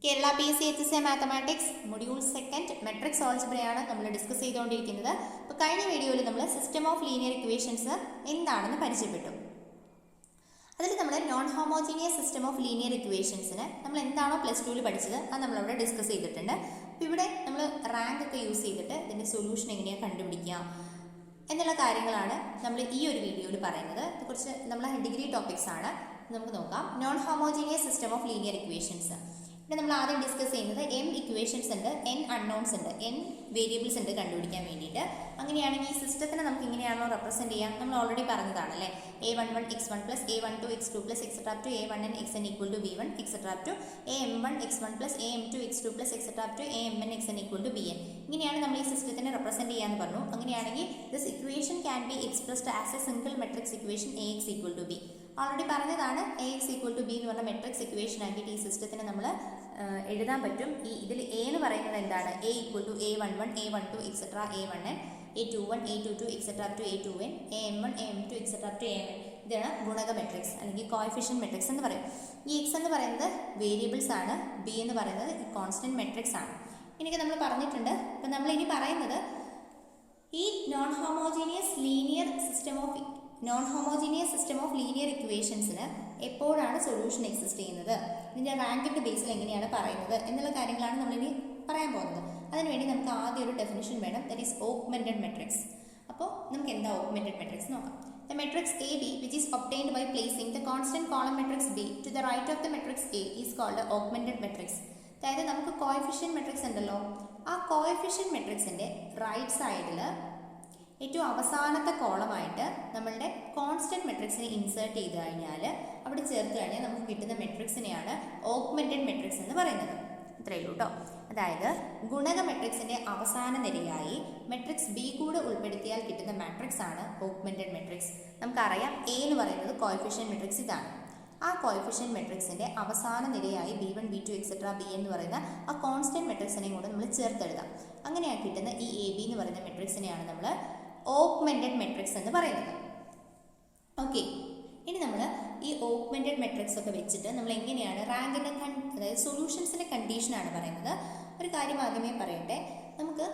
Kerala PSC HSA mathematics module 2 matrix ആൾജിബ്രയാണ് നമ്മൾ discuss ചെയ്തുകൊണ്ടിരിക്കുന്നത്. അപ്പോൾ കഴിഞ്ഞ വീഡിയോയിൽ നമ്മൾ സിസ്റ്റം ഓഫ് ലീനിയർ ഇക്വേഷൻസ് എന്താണെന്ന് പരിചയപ്പെട്ടു. അതിൽ നമ്മൾ non homogeneous system of linear ഇക്വേഷൻസിന് നമ്മൾ എന്താണോ +2 പഠിച്ചത് അത് നമ്മളവിടെ ഡിസ്കസ് ചെയ്തിട്ടുണ്ട്. അപ്പോൾ ഇവിടെ നമ്മൾ റാങ്ക് ഒക്കെ യൂസ് ചെയ്തിട്ട് ഇതിൻ്റെ സൊല്യൂഷൻ എങ്ങനെയാണ് കണ്ടുപിടിക്കുക എന്നുള്ള കാര്യങ്ങളാണ് നമ്മൾ ഈ ഒരു വീഡിയോയിൽ പറയുന്നത്. കുറച്ച് നമ്മൾ ഡിഗ്രി ടോപ്പിക്സ് ആണ്. നമുക്ക് നോക്കാം. Non homogeneous system of linear equations. ഇവിടെ നമ്മൾ ആദ്യം ഡിസ്കസ് ചെയ്യുന്നത് m ഇക്വേഷൻസ് ഉണ്ട്, n അൺനോൺസ് ഉണ്ട്, n വേരിയബിൾസ് ഉണ്ട് കണ്ടുപിടിക്കാൻ വേണ്ടിയിട്ട്. അങ്ങനെയാണെങ്കിൽ ഈ സിസ്റ്റത്തിനെ നമുക്ക് ഇങ്ങനെയാണോ റെപ്രസെൻറ്റ് ചെയ്യാം? നമ്മൾ already പറഞ്ഞതാണല്ലേ. a11 x1 plus a12 x2 plus etc. up to a1n xn equal to b1 etc. up to am1 x1 plus am2 x2 plus etc. up to amn xn equal to bn. ഇങ്ങനെയാണ് നമ്മൾ ഈ സിസ്റ്റത്തിനെ represent ചെയ്യാന്ന് പറഞ്ഞു. അങ്ങനെയാണെങ്കിൽ this equation can be expressed as A single matrix equation ax equal to b. Already പറഞ്ഞതാണ് ax equal to b എന്ന് പറഞ്ഞ matrix equation ആക്കിയിട്ട് ഈ സിസ്റ്റത്തിന് നമ്മൾ എഴുതാൻ പറ്റും. ഇതിൽ a എന്ന് പറയുന്നത് എന്താണ്? a equal to a11 a12 etc. a1n a21 a22 etc. up to a2n am1 am2 etc. up to amn. ഇതാണ് ഗുണക മെട്രിക്സ് അല്ലെങ്കിൽ കോഎഫിഷ്യന്റ് മെട്രിക്സ് എന്ന് പറയും. ഈ x എന്ന് പറയുന്നത് വേരിയബിൾസ് ആണ്, b എന്ന് പറയുന്നത് കോൺസ്റ്റന്റ് മെട്രിക്സ് ആണ്. എനിക്ക് നമ്മൾ പറഞ്ഞിട്ടുണ്ട്. അപ്പം നമ്മൾ ഇനി പറയുന്നത് ഈ non homogeneous system of linear ഇക്വേഷൻസിന് എപ്പോഴാണ് സൊല്യൂഷൻ എക്സിസ്റ്റ് ചെയ്യുന്നത്, ഇതിൻ്റെ റാങ്കിൻ്റെ ബേസിൽ എങ്ങനെയാണ് പറയുന്നത് എന്നുള്ള കാര്യങ്ങളാണ് നമ്മളിനി പറയാൻ പോകുന്നത്. അതിനുവേണ്ടി നമുക്ക് ആദ്യം ഒരു ഡെഫിനിഷൻ വേണം, ദറ്റ് ഈസ് ഓഗ്മെന്റഡ് മെട്രിക്സ്. അപ്പോൾ നമുക്ക് എന്താ ഓഗ്മെന്റഡ് മെട്രിക്സ് നോക്കാം. The matrix AB, which is obtained by placing the constant column matrix B to the right of the matrix A, is called the augmented matrix. അതായത് നമുക്ക് coefficient matrix ഉണ്ടല്ലോ, ആ coefficient മെട്രിക്സിൻ്റെ right സൈഡിൽ ഏറ്റവും അവസാനത്തെ കോളമായിട്ട് നമ്മളുടെ constant മെട്രിക്സിനെ insert ചെയ്ത് കഴിഞ്ഞാൽ അവിടെ ചേർത്ത് കഴിഞ്ഞാൽ നമുക്ക് കിട്ടുന്ന മെട്രിക്സിനെയാണ് ഓഗ്മെന്റഡ് മെട്രിക്സ് എന്ന് പറയുന്നത്. ഇത്രയേ ഉള്ളൂ കേട്ടോ. അതായത് ഗുണക മെട്രിക്സിൻ്റെ അവസാന നിരയായി മെട്രിക്സ് ബി കൂടെ ഉൾപ്പെടുത്തിയാൽ കിട്ടുന്ന മാട്രിക്സ് ആണ് ഓഗ്മെന്റഡ് മെട്രിക്സ്. നമുക്കറിയാം എ എന്ന് പറയുന്നത് കോഎഫിഷ്യന്റ് മെട്രിക്സ് ഇതാണ്. ആ കോഎഫിഷ്യന്റ് മെട്രിക്സിൻ്റെ അവസാന നിരയായി b1 b2 എക്സെട്ര bn എന്ന് പറയുന്ന ആ കോൺസ്റ്റന്റ് മെട്രിക്സിനെയും കൂടെ നമ്മൾ ചേർത്തെഴുതാം. അങ്ങനെയാണ് കിട്ടുന്ന ഈ എ ബി എന്ന് പറയുന്ന മെട്രിക്സിനെയാണ് നമ്മൾ ഓഗ്മെന്റഡ് മെട്രിക്സ് എന്ന് പറയുന്നത്. ഓക്കെ, ഇനി നമ്മൾ ഈ ഓഗ്മെന്റഡ് മെട്രിക്സ് ഒക്കെ വെച്ചിട്ട് നമ്മൾ എങ്ങനെയാണ് റാങ്കിൻ്റെ അതായത് സൊല്യൂഷൻസിൻ്റെ കണ്ടീഷനാണ് പറയുന്നത്. ഒരു കാര്യം ആദ്യമേ പറയട്ടെ, നമുക്ക്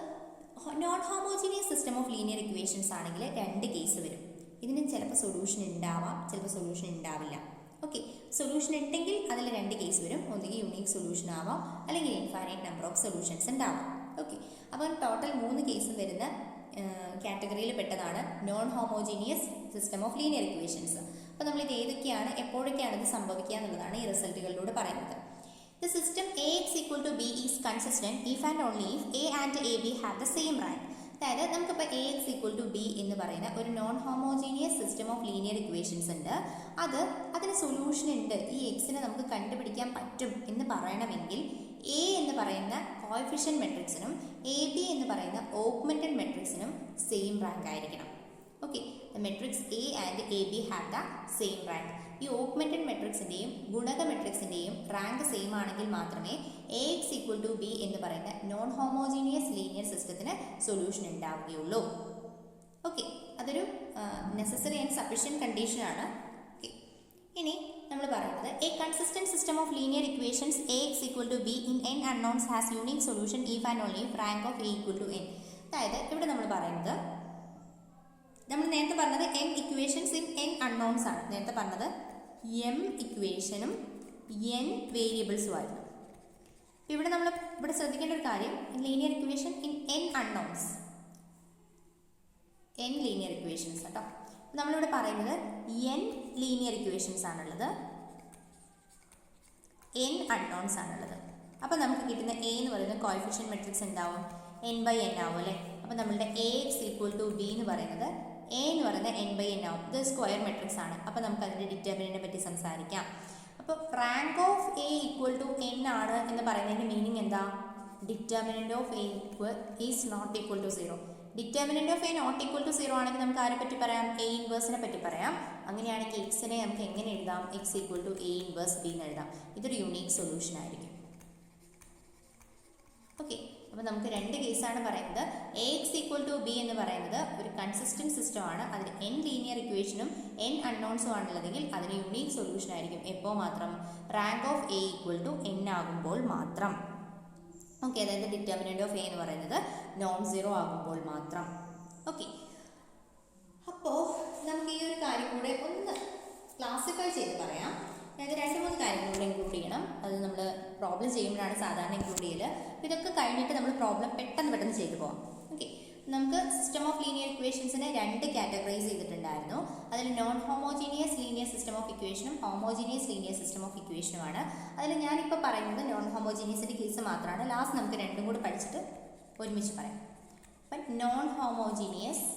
non homogeneous system of linear equations ആണെങ്കിൽ രണ്ട് കേസ് വരും. ഇതിന് ചിലപ്പോൾ സൊല്യൂഷൻ ഉണ്ടാവാം, ചിലപ്പോൾ സൊല്യൂഷൻ ഉണ്ടാവില്ല. ഓക്കെ, സൊല്യൂഷൻ ഉണ്ടെങ്കിൽ അതിൽ രണ്ട് കേസ് വരും. ഒന്നുകിൽ യൂണീക്ക് സൊല്യൂഷൻ ആവാം, അല്ലെങ്കിൽ ഇൻഫൈനൈറ്റ് നമ്പർ ഓഫ് സൊല്യൂഷൻസ് ഉണ്ടാവാം. ഓക്കെ, അപ്പോൾ ടോട്ടൽ 3 കേസും വരുന്ന കാറ്റഗറിയിൽ പെട്ടതാണ് non homogeneous system of linear equations. അപ്പോൾ നമ്മൾ ഇത് ഏതൊക്കെയാണ് എപ്പോഴൊക്കെയാണ് ഇത് സംഭവിക്കുക എന്നുള്ളതാണ് ഈ റിസൾട്ടുകളിലൂടെ പറയുന്നത്. The system Ax equal to b is consistent if and only if a and ab have the same rank. അതായത് നമുക്കിപ്പോൾ Ax equal to b എന്ന് പറയുന്ന ഒരു non homogeneous system of linear equations ഉണ്ട്. അതിന് സൊല്യൂഷൻ ഉണ്ട്, ഈ എക്സിനെ നമുക്ക് കണ്ടുപിടിക്കാൻ പറ്റും എന്ന് പറയണമെങ്കിൽ എ എന്ന് പറയുന്ന കോഎഫിഷ്യന്റ് മെട്രിക്സിനും എ ബി എന്ന് പറയുന്ന ഓഗ്മെന്റഡ് മെട്രിക്സിനും സെയിം റാങ്ക് ആയിരിക്കണം. Okay, the matrix A and A B have the same rank. ഈ ഓഗ്മെന്റഡ് മെട്രിക്സിൻ്റെയും ഗുണക മെട്രിക്സിൻ്റെയും റാങ്ക് സെയിം ആണെങ്കിൽ മാത്രമേ Ax equal to b എന്ന് പറയുന്ന നോൺ ഹോമോജീനിയസ് ലീനിയർ സിസ്റ്റത്തിന് സൊല്യൂഷൻ ഉണ്ടാവുകയുള്ളൂ. ഓക്കെ, അതൊരു നെസസറി ആൻഡ് സഫിഷ്യൻറ്റ് കണ്ടീഷനാണ്. ഓക്കെ, ഇനി നമ്മൾ പറയുന്നത് A consistent system of linear equations Ax equal to b in n unknowns has unique solution if and only if rank of a equal to n. അതായത് ഇവിടെ നമ്മൾ പറയുന്നത്, നമ്മൾ നേരത്തെ പറഞ്ഞത് m equations in n unknowns ആണ്. നേരത്തെ പറഞ്ഞത് m ഇക്വേഷനും n വേരിയബിൾസും ആയിരുന്നു. ഇവിടെ നമ്മൾ ശ്രദ്ധിക്കേണ്ട ഒരു കാര്യം, linear equation in n unknowns, n linear equations കേട്ടോ. നമ്മളിവിടെ പറയുന്നത് n ലീനിയർ ഇക്വേഷൻസ് ആണുള്ളത്, n അൺനോൺസ് ആണുള്ളത്. അപ്പോൾ നമുക്ക് കിട്ടുന്ന a എന്ന് പറയുന്ന കോഎഫിഷ്യന്റ് മെട്രിക്സ് എന്താവും? n/n ആവും അല്ലേ. അപ്പോൾ നമ്മളുടെ Ax equal to b എന്ന് പറയുന്നത് a എന്ന് പറയുന്നത് n/n ആവും. ഇത് സ്ക്വയർ മെട്രിക്സ് ആണ്. അപ്പോൾ നമുക്ക് അതിൻ്റെ ഡിറ്റർമിനന്റിനെ പറ്റി സംസാരിക്കാം. അപ്പോൾ rank of A equal to n ആണ് എന്ന് പറയുന്നതിൻ്റെ മീനിങ് എന്താ? Determinant of A is not equal to 0. Determinant of A not equal to 0 ആണെങ്കിൽ നമുക്ക് ആരെ പറ്റി പറയാം? എ ഇൻവേഴ്സിനെ പറ്റി പറയാം. അങ്ങനെയാണെങ്കിൽ എക്സിനെ നമുക്ക് എങ്ങനെ എഴുതാം? X equal to A inverse B എന്ന് എഴുതാം. ഇതൊരു യുണീക്ക് സൊല്യൂഷൻ ആയിരിക്കും. ഓക്കെ, അപ്പോൾ അപ്പോൾ നമുക്ക് രണ്ട് കേസാണ് പറയുന്നത്. A X equal to B എന്ന് പറയുന്നത് ഒരു കൺസിസ്റ്റൻറ്റ് സിസ്റ്റമാണ്. അതിന് n ലീനിയർ ഇക്വേഷനും n അൺനോൺസും ആണുള്ളതെങ്കിൽ അതിന് യുണീക്ക് സൊല്യൂഷൻ ആയിരിക്കും. എപ്പോൾ മാത്രം? Rank of A equal to n ആകുമ്പോൾ മാത്രം. ഓക്കെ, അതായത് ഡിറ്റർമിനന്റ് ഓഫ് എ എന്ന് പറയുന്നത് നോൺ സീറോ ആകുമ്പോൾ മാത്രം. ഓക്കെ, അപ്പോൾ നമുക്ക് ഈ ഒരു കാര്യം കൂടെ ഒന്ന് ക്ലാസിഫൈ ചെയ്ത് പറയാം. അതായത് 2-3 കാര്യങ്ങൾ കൂടെ ഇൻക്ലൂഡ് ചെയ്യണം. അത് നമ്മൾ പ്രോബ്ലം ചെയ്യുമ്പോഴാണ് സാധാരണ ഇൻക്ലൂഡ് ചെയ്യൽ. അപ്പോൾ ഇതൊക്കെ കഴിഞ്ഞിട്ട് നമ്മൾ പ്രോബ്ലം പെട്ടെന്ന് ചെയ്തു പോകാം. ഓക്കെ, നമുക്ക് സിസ്റ്റം ഓഫ് ലീനിയർ ഇക്വേഷൻസിനെ 2 കാറ്റഗറൈസ് ചെയ്തിട്ടുണ്ടായിരുന്നു. അതിൽ non homogeneous linear system of ഇക്വേഷനും ഹോമോജീനിയസ് ലീനിയർ സിസ്റ്റം ഓഫ് ഇക്വേഷനുമാണ്. അതിൽ ഞാനിപ്പോൾ പറയുന്നത് നോൺ ഹോമോജീനിയസിൻ്റെ കേസ് മാത്രമാണ്. ലാസ്റ്റ് നമുക്ക് രണ്ടും കൂടി പഠിച്ചിട്ട് ഒരുമിച്ച് പറയാം. അപ്പം non homogeneous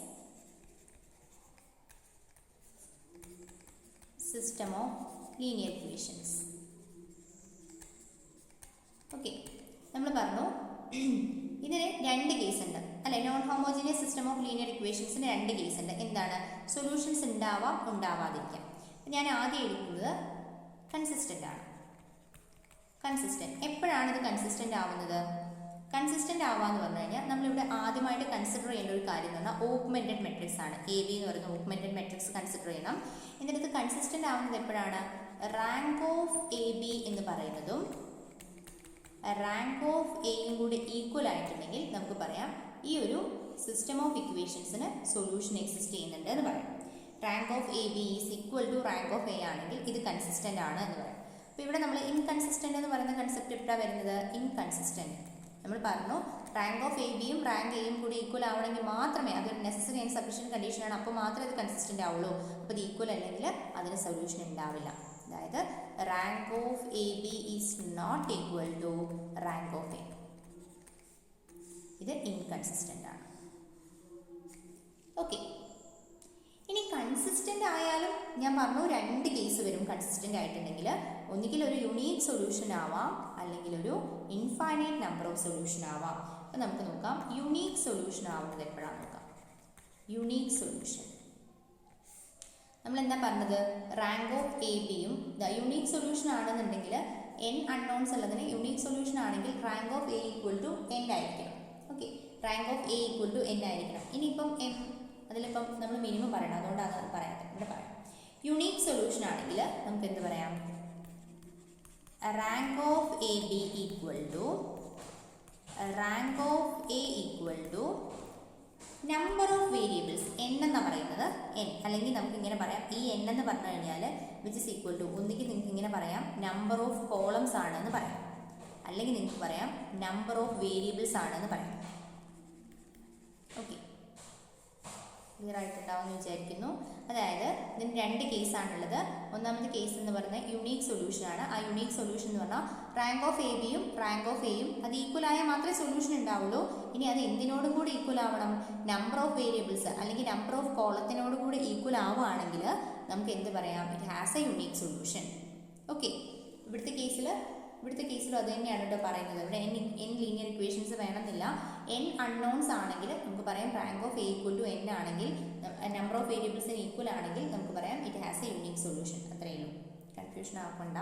system of linear equations. Okay, നമ്മൾ പറഞ്ഞു ഇതിന് 2 കേസ് ഉണ്ട് അല്ലെ. Non homogeneous system of linear ഇക്വേഷൻസിന് 2 കേസ് ഉണ്ട്. എന്താണ്? സൊല്യൂഷൻസ് ഉണ്ടാവാം, ഉണ്ടാവാതിരിക്കാം. ഞാൻ ആദ്യം എടുക്കുന്നത് കൺസിസ്റ്റൻ്റ് ആണ്. കൺസിസ്റ്റൻറ്റ് എപ്പോഴാണ് ഇത് കൺസിസ്റ്റൻ്റ് ആവുന്നത്? കൺസിസ്റ്റൻ്റ് ആവാന്ന് പറഞ്ഞു കഴിഞ്ഞാൽ നമ്മളിവിടെ ആദ്യമായിട്ട് കൺസിഡർ ചെയ്യേണ്ട ഒരു കാര്യം എന്ന് പറഞ്ഞാൽ ഓഗ്മെൻറ്റഡ് മെട്രിക്സ് ആണ്. എ ബി എന്ന് പറയുന്ന ഓഗ്മെൻറ്റഡ് മെട്രിക്സ് കൺസിഡർ ചെയ്യണം. എന്നിട്ട് ഇത് കൺസിസ്റ്റൻ്റ് ആവുന്നത് എപ്പോഴാണ്? റാങ്ക് ഓഫ് എ ബി എന്ന് പറയുന്നതും റാങ്ക് ഓഫ് എയും കൂടി ഈക്വൽ ആയിട്ടുണ്ടെങ്കിൽ നമുക്ക് പറയാം ഈ ഒരു സിസ്റ്റം ഓഫ് ഇക്വേഷൻസിന് സൊല്യൂഷൻ എക്സിസ്റ്റ് ചെയ്യുന്നുണ്ട് എന്ന് പറയാം. Rank of A B is equal to rank of A ആണെങ്കിൽ ഇത് കൺസിസ്റ്റൻ്റ് ആണ് എന്ന് പറയാം. അപ്പോൾ ഇവിടെ നമ്മൾ ഇൻകൺസിസ്റ്റൻ്റ് എന്ന് പറയുന്ന കൺസെപ്റ്റ് എപ്പോഴാണ് വരുന്നത്? ഇൻകൺസിസ്റ്റൻ്റ് നമ്മൾ പറഞ്ഞു റാങ്ക് ഓഫ് എ ബിയും റാങ്ക് എയും കൂടി ഈക്വൽ ആവണമെങ്കിൽ മാത്രമേ, അതൊരു നെസസറി ആൻഡ് സഫീഷ്യൻറ്റ് കണ്ടീഷനാണ്, അപ്പോൾ മാത്രമേ ഇത് കൺസിസ്റ്റൻ്റ് ആവുള്ളൂ. അപ്പോൾ ഇത് ഈക്വൽ അല്ലെങ്കിൽ അതിന് സൊല്യൂഷൻ ഉണ്ടാവില്ല. അതായത് rank of A B is not equal to rank of A. ഇത് ഇൻകൺസിസ്റ്റൻ്റ് ആണ്. ഓക്കെ, ഇനി കൺസിസ്റ്റൻ്റ് ആയാലും ഞാൻ പറഞ്ഞു 2 കേസ് വരും. കൺസിസ്റ്റൻ്റ് ആയിട്ടുണ്ടെങ്കിൽ ഒന്നുകിൽ ഒരു യുണീക്ക് സൊല്യൂഷൻ ആവാം, അല്ലെങ്കിൽ ഒരു ഇൻഫൈനൈറ്റ് നമ്പർ ഓഫ് സൊല്യൂഷൻ ആവാം. അപ്പോൾ നമുക്ക് നോക്കാം യുണീക്ക് സൊല്യൂഷൻ ആവുന്നത് എപ്പോഴാണ് നോക്കാം. യുണീക്ക് സൊല്യൂഷൻ നമ്മൾ എന്താ പറഞ്ഞത്? റാങ്ക് ഓഫ് എ ബിയും യുണീക്ക് സൊല്യൂഷൻ ആണെന്നുണ്ടെങ്കിൽ n അൺനോൺസ് ഉള്ളതിന് യുണീക്ക് സൊല്യൂഷൻ ആണെങ്കിൽ rank of A equal to n ആയിരിക്കണം. Okay, rank of A equal to n ആയിരിക്കണം. ഇനിയിപ്പം അതിലിപ്പം നമ്മൾ മിനിമം പറയണം, അതുകൊണ്ടാണ് അത് പറയാത്തത്. ഇവിടെ പറയാം യുണീക്ക് സൊല്യൂഷൻ ആണെങ്കിൽ നമുക്ക് എന്ത് പറയാം? Rank of A B equal to rank of A equal to number of variables n എന്ന് പറയുന്നത് n, അല്ലെങ്കിൽ നമുക്ക് ഇങ്ങനെ പറയാം ഈ n എന്ന് പറഞ്ഞു കഴിഞ്ഞാൽ വിച്ച് ഇസ് ഈക്വൽ ടു, ഒന്നുകിൽ നിങ്ങൾക്ക് ഇങ്ങനെ പറയാം നമ്പർ ഓഫ് കോളംസ് ആണെന്ന് പറയാം, അല്ലെങ്കിൽ നിങ്ങൾക്ക് പറയാം നമ്പർ ഓഫ് വേരിയബിൾസ് ആണെന്ന് പറയാം. ഓക്കെ, ക്ലിയർ ആയിട്ടുണ്ടാവും എന്ന് വിചാരിക്കുന്നു. അതായത് ഇതിന് 2 കേസാണുള്ളത്. ഒന്നാമത്തെ കേസ് എന്ന് പറയുന്നത് യുണീക്ക് സൊല്യൂഷൻ ആണ്. ആ യുണീക്ക് സൊല്യൂഷൻ എന്ന് പറഞ്ഞാൽ റാങ്ക് ഓഫ് എ ബിയും റാങ്ക് ഓഫ് എയും അത് ഈക്വൽ ആയാൽ മാത്രമേ സൊല്യൂഷൻ ഉണ്ടാവുള്ളൂ. ഇനി അത് എന്തിനോടും കൂടി ഈക്വൽ ആവണം? നമ്പർ ഓഫ് വേരിയബിൾസ് അല്ലെങ്കിൽ നമ്പർ ഓഫ് കോളത്തിനോട് കൂടി ഈക്വൽ ആവുകയാണെങ്കിൽ നമുക്ക് എന്ത് പറയാം? It has a unique solution. Okay, ഇവിടുത്തെ കേസിലും അത് തന്നെയാണ് കേട്ടോ പറയുന്നത്. ഇവിടെ n ലീനിയർ ഇക്വേഷൻസ് വേണമെന്നില്ല. n അൺനോൺസ് ആണെങ്കിൽ നമുക്ക് പറയാം rank of A equal to n ആണെങ്കിൽ, നമ്പർ ഓഫ് വേരിയബിൾസിന് ഈക്വൽ ആണെങ്കിൽ നമുക്ക് പറയാം it has a unique solution. അത്രയേ ഉള്ളൂ, കൺഫ്യൂഷൻ ആക്കണ്ട.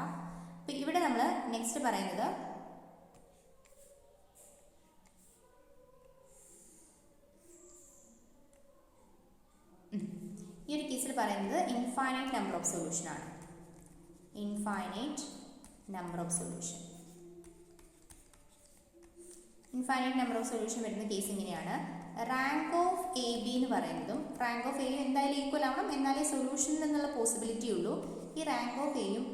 അപ്പോൾ ഇവിടെ നമ്മൾ നെക്സ്റ്റ് പറയുന്നത് ഈ ഒരു കേസിൽ പറയുന്നത് ഇൻഫൈനൈറ്റ് നമ്പർ ഓഫ് സൊല്യൂഷൻ ആണ്. Infinite number of solution. Infinite number of solution വരുന്ന കേസ് ഇങ്ങനെയാണ്. റാങ്ക് ഓഫ് എ ബി എന്ന് പറയുന്നതും റാങ്ക് ഓഫ് എയും എന്തായാലും ഈക്വൽ ആവണം, എന്നാലേ സൊല്യൂഷൻ എന്നുള്ള പോസിബിലിറ്റി ഉള്ളൂ. ഈ റാങ്ക് ഓഫ് എയും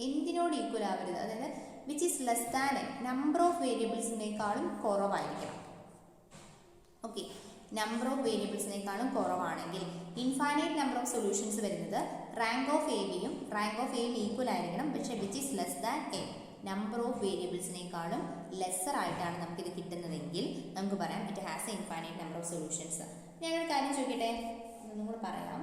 എന്തിനോട് ഈക്വൽ ആവരുത്, അതായത് which is less than N, number of വേരിയബിൾസിനേക്കാളും കുറവായിരിക്കണം. ഓക്കെ, നമ്പർ ഓഫ് വേരിയബിൾസിനേക്കാളും കുറവാണെങ്കിൽ ഇൻഫൈനൈറ്റ് നമ്പർ ഓഫ് സൊല്യൂഷൻസ് വരുന്നത് റാങ്ക് ഓഫ് എ ബിയും റാങ്ക് ഓഫ് എയും ഈക്വൽ ആയിരിക്കണം, പക്ഷേ which is less than N, number of വേരിയബിൾസിനേക്കാളും ലെസ്സർ ആയിട്ടാണ് നമുക്കിത് കിട്ടുന്നതെങ്കിൽ നമുക്ക് പറയാം it has a infinite number of solutions. ഞാനൊരു കാര്യം ചോദിക്കട്ടെ, ഒന്നും കൂടെ പറയാം.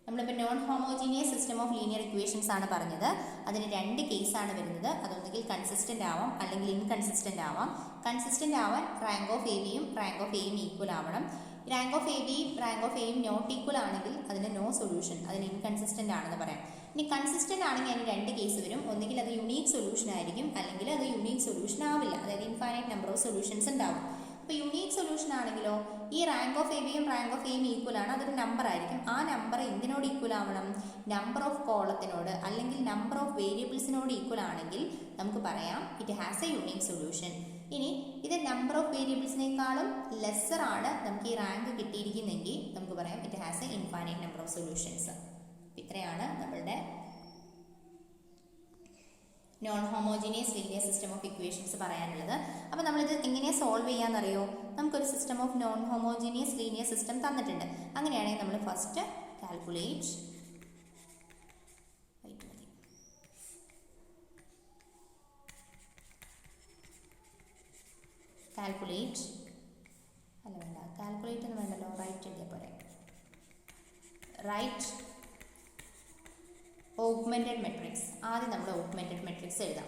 നമ്മളിപ്പോൾ non homogeneous system of linear equations ആണ് പറഞ്ഞത്. അതിന് 2 കേസാണ് വരുന്നത്. അതൊന്നുകിൽ കൺസിസ്റ്റൻ്റ് ആവാം അല്ലെങ്കിൽ ഇൻകൺസിസ്റ്റൻ്റ് ആവാം. കൺസിസ്റ്റൻ്റ് ആവാൻ റാങ്ക് ഓഫ് എ ബിയും റാങ്ക് ഓഫ് എയും ഈക്വൽ ആവണം. റാങ്ക് ഓഫ് എ ബിയും റാങ്ക് ഓഫ് എയും നോട്ട് ഈക്വൽ ആണെങ്കിൽ അതിന് നോ സൊല്യൂഷൻ, അതിന് ഇൻകൺസിസ്റ്റൻ്റ് ആണെന്ന് പറയാം. ഇനി കൺസിസ്റ്റൻ്റ് ആണെങ്കിൽ അതിന് 2 കേസ് വരും. ഒന്നുകിൽ അത് യുണീക്ക് സൊല്യൂഷൻ ആയിരിക്കും, അല്ലെങ്കിൽ അത് യുണീക്ക് സൊല്യൂഷൻ ആവില്ല, അതായത് ഇൻഫൈനൈറ്റ് നമ്പർ ഓഫ് സൊല്യൂഷൻസ് ഉണ്ടാവും. അപ്പോൾ യുണീക്ക് സൊല്യൂഷൻ ആണെങ്കിലോ ഈ റാങ്ക് ഓഫ് എ ബിയും റാങ്ക് ഓഫ് എയും ഈക്വൽ ആണ്, അതൊരു നമ്പർ ആയിരിക്കും. ആ നമ്പർ എന്തിനോട് ഈക്വൽ ആവണം? നമ്പർ ഓഫ് കോളത്തിനോട് അല്ലെങ്കിൽ നമ്പർ ഓഫ് വേരിയബിൾസിനോട് ഈക്വൽ ആണെങ്കിൽ നമുക്ക് പറയാം it has a unique solution. ഇനി ഇത് നമ്പർ ഓഫ് വേരിയബിൾസിനേക്കാളും ലെസ്സർ ആണ് നമുക്ക് ഈ റാങ്ക് കിട്ടിയിരിക്കുന്നെങ്കിൽ നമുക്ക് പറയാം it has a infinite number of solutions. ഇത്രയാണ് നമ്മളുടെ non homogeneous linear system of equations പറയാനുള്ളത്. അപ്പോൾ നമ്മളിത് എങ്ങനെയാണ് സോൾവ് ചെയ്യാമെന്നറിയോ? നമുക്കൊരു system of non homogeneous linear system തന്നിട്ടുണ്ട്. അങ്ങനെയാണെങ്കിൽ നമ്മൾ ഫസ്റ്റ് കാൽക്കുലേറ്റ് അല്ല വേണ്ട, കാൽക്കുലേറ്റ് ഒന്നും വേണ്ടല്ലോ, റൈറ്റ് എഴുതിയാൽ പോരെ. Write augmented matrix. ആദ്യം നമ്മൾ ഓഗ്മെന്റഡ് മെട്രിക്സ് എഴുതാം,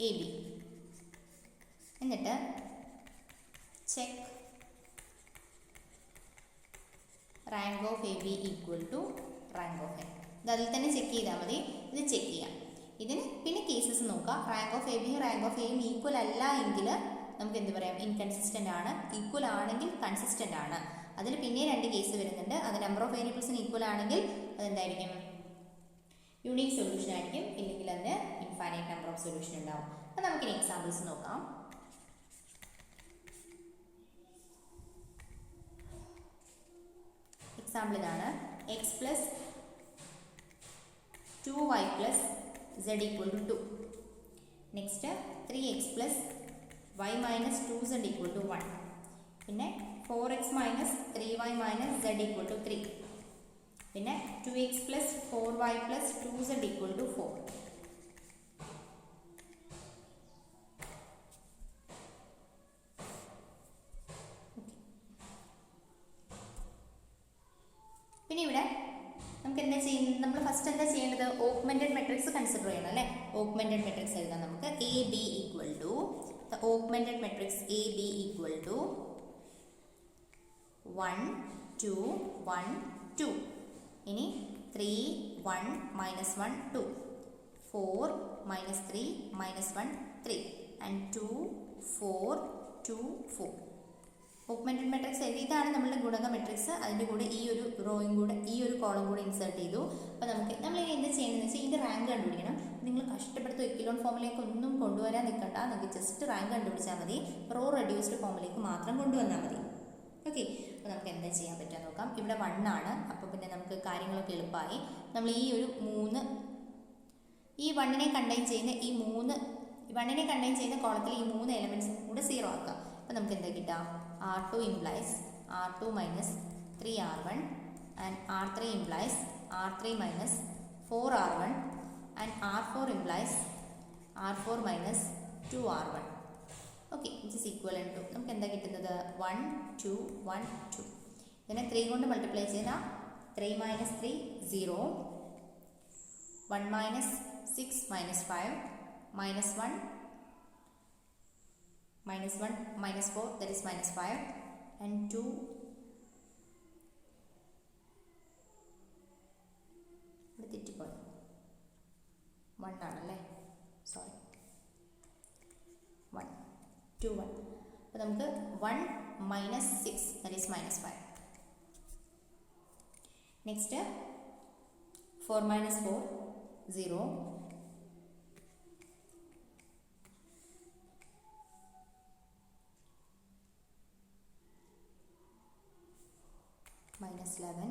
എ ബി. എന്നിട്ട് check rank of A B equal to rank of A. ഇത് അതിൽ തന്നെ ചെക്ക് ചെയ്താൽ മതി. ഇത് ചെക്ക് ചെയ്യാം. ഇതിന് പിന്നെ കേസസ് നോക്കാം. റാങ്ക് ഓഫ് എ ബിയും റാങ്ക് ഓഫ് എയും ഈക്വൽ അല്ല എങ്കിൽ നമുക്ക് എന്ത് പറയാം? ഇൻകൺസിസ്റ്റൻ്റ് ആണ്. ഈക്വൽ ആണെങ്കിൽ കൺസിസ്റ്റൻ്റ് ആണ്. അതിൽ പിന്നെ രണ്ട് കേസ് വരുന്നുണ്ട്. അത് നമ്പർ ഓഫ് വേരിയബിൾസിന് ഈക്വൽ ആണെങ്കിൽ അതെന്തായിരിക്കും? യുണീക്ക് സൊല്യൂഷൻ ആയിരിക്കും. ഇല്ലെങ്കിൽ അതിന് ഇൻഫൈനൈറ്റ് നമ്പർ ഓഫ് സൊല്യൂഷൻ ഉണ്ടാവും. അപ്പോൾ നമുക്കിനി എക്സാമ്പിൾസ് നോക്കാം. എക്സാമ്പിൾ ഇതാണ്. X plus 2y plus z equal to 2. Next 3x plus y minus 2z equal to 1. പിന്നെ 4x minus 3y minus z equal to 3. പിന്നെ 2x plus 4y plus 2z equal to 4. പിന്നെ ഇവിടെ നമുക്ക് എന്താ ചെയ്യുന്നത്? നമ്മൾ ഫസ്റ്റ് എന്താ ചെയ്യേണ്ടത്? ഓഗ്മെന്റഡ് മെട്രിക്സ് കൺസിഡർ ചെയ്യണം അല്ലേ? ഓഗ്മെന്റഡ് മെട്രിക്സ് എഴുതാം നമുക്ക്. A B equal to the augmented matrix AB equal to 1 2 1 2. ഇനി 3 1 minus 1 2, 4 minus 3 minus 1 3 and 2 4 2 4. Augmented matrix ഇതാണ് നമ്മളുടെ ഗുണക മെട്രിക്സ്. അതിൻ്റെ കൂടെ ഈ ഒരു റോയും കൂടെ ഈ ഒരു കോളം കൂടെ ഇൻസേർട്ട് ചെയ്തു. അപ്പോൾ നമുക്ക് നമ്മളിനി എന്ത് ചെയ്യണമെന്ന് വെച്ചാൽ ഇതിൻ്റെ റാങ്ക് കണ്ടുപിടിക്കണം. നിങ്ങൾ കഷ്ടപ്പെടുത്ത എക്കിലോൺ ഫോമിലേക്ക് ഒന്നും കൊണ്ടുവരാൻ നിൽക്കണ്ട. നിങ്ങൾക്ക് ജസ്റ്റ് റാങ്ക് കണ്ടുപിടിച്ചാൽ മതി. റോ റെഡ്യൂസ്ഡ് ഫോമിലേക്ക് മാത്രം കൊണ്ടുവന്നാൽ മതി. ഓക്കെ, അപ്പോൾ നമുക്ക് എന്താ ചെയ്യാൻ പറ്റുക നോക്കാം. ഇവിടെ 1 ആണ്. അപ്പോൾ പിന്നെ നമുക്ക് കാര്യങ്ങളൊക്കെ എളുപ്പമായി. നമ്മൾ ഈ ഒരു 3 ഈ 1നെ കണ്ടെയ്ൻ ചെയ്യുന്ന ഈ 1നെ കണ്ടെയ്ൻ ചെയ്യുന്ന കോളത്തിൽ ഈ 3 എലമെൻറ്റ്സും കൂടെ 0 ആക്കുക. അപ്പോൾ നമുക്ക് എന്താ കിട്ടാം? R2 implies R2 minus 3R1 and R3 implies R3 minus 4R1 and R4 implies R4 minus 2R1. Okay, which is equivalent to നമുക്ക് എന്താ കിട്ടുന്നത്? 1 2 1 2. ഇതിനെ 3 കൊണ്ട് മൾട്ടിപ്ലൈ ചെയ്താൽ 3 minus 3 0, 1 minus 6 minus 5 minus 1 minus 1 minus 4, that is minus 5 and 2 ഇവിടെ തെറ്റിപ്പോയി. 1 ആണല്ലേ, sorry 1 2 1. അപ്പോൾ നമുക്ക് 1 minus 6, that is minus 5. Next 4 minus 4 0, minus 11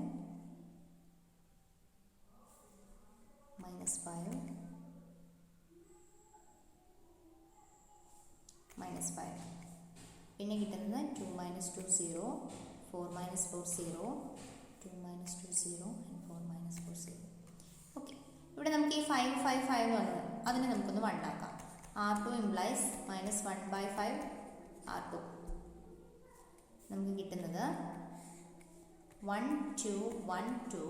minus 5 minus 5. പിന്നെ കിട്ടുന്നത് 2 minus 2 0, 4 minus 4 0, 2 minus 2 0 and 4 minus 4 0. Okay, ഇവിടെ നമുക്ക് ഈ 5 5 5 എന്ന് പറഞ്ഞത് അതിനെ നമുക്കൊന്ന് 1 ആക്കാം. R2 implies minus 1 by 5 R2. നമുക്ക് കിട്ടുന്നത് 1 2 1 2